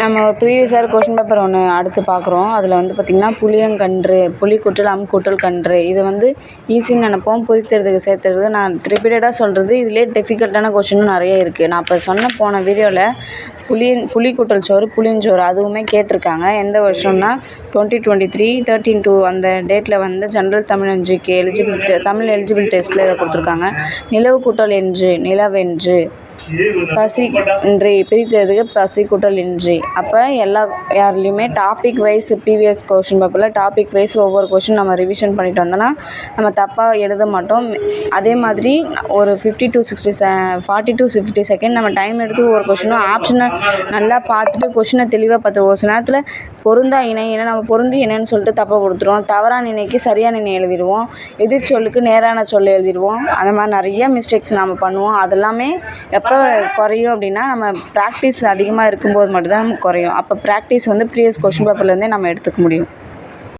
நம்ம previous year question paper ஒன்று அடுத்து பார்க்குறோம். அதில் வந்து பார்த்திங்கன்னா புளியங்கன்று, புலிக்கூட்டல் அம்கூட்டல் கன்று. இது வந்து ஈஸின்னு நினைப்போம், புரித்துறதுக்கு சேர்த்துறது. நான் ரிப்பீட்டடாக சொல்கிறது, இதிலே டிஃபிகல்ட்டான கொஷினும் நிறைய இருக்குது. நான் இப்போ சொன்ன போன வீடியோவில் புலிக்கூட்டல் சோறு புளியஞ்சோறு அதுவுமே கேட்டிருக்காங்க. எந்த வருஷம்னா 2023 13/2 அந்த டேட்டில் வந்து ஜென்ரல் தமிழ் என்ஜிக்கு தமிழ் எலிஜிபிள் டெஸ்ட்டில் இதை கொடுத்துருக்காங்க. நிலவு கூட்டல் என்று நிலவென்று, பசி இன்றி பிரித்ததுக்கு பசி கூட்டல் இன்றி. அப்போ யார்லேயுமே டாபிக் வைஸ் ப்ரீவியஸ் கொஷின் பேப்பரில் டாபிக் வைஸ் ஒவ்வொரு கொஷின் நம்ம ரிவிஷன் பண்ணிட்டு வந்தோன்னா நம்ம தப்பாக எழுத மாட்டோம். அதே மாதிரி ஒரு 40 to 50 செகண்ட் நம்ம டைம் எடுத்து ஒவ்வொரு கொஷினும் ஆப்ஷனை நல்லா பார்த்துட்டு கொஷினை தெளிவாக பார்த்து ஒரு சில நேரத்தில் பொருந்தா இணை ஏன்னா நம்ம பொருந்தி இணைன்னு சொல்லிட்டு தப்பாக கொடுத்துருவோம். தவறான இணைக்கு சரியான இணை எழுதிடுவோம். எதிர்ச்சொல்லுக்கு நேரான சொல் எழுதிடுவோம். அந்த மாதிரி நிறைய மிஸ்டேக்ஸ் நம்ம பண்ணுவோம். அதெல்லாமே எப்போ குறையும் அப்படின்னா நம்ம ப்ராக்டிஸ் அதிகமாக இருக்கும்போது மட்டும்தான் நமக்கு குறையும். அப்போ ப்ராக்டிஸ் வந்து ப்ரீவியஸ் கொஷின் பேப்பர்லேருந்தே நம்ம எடுத்துக்க முடியும்.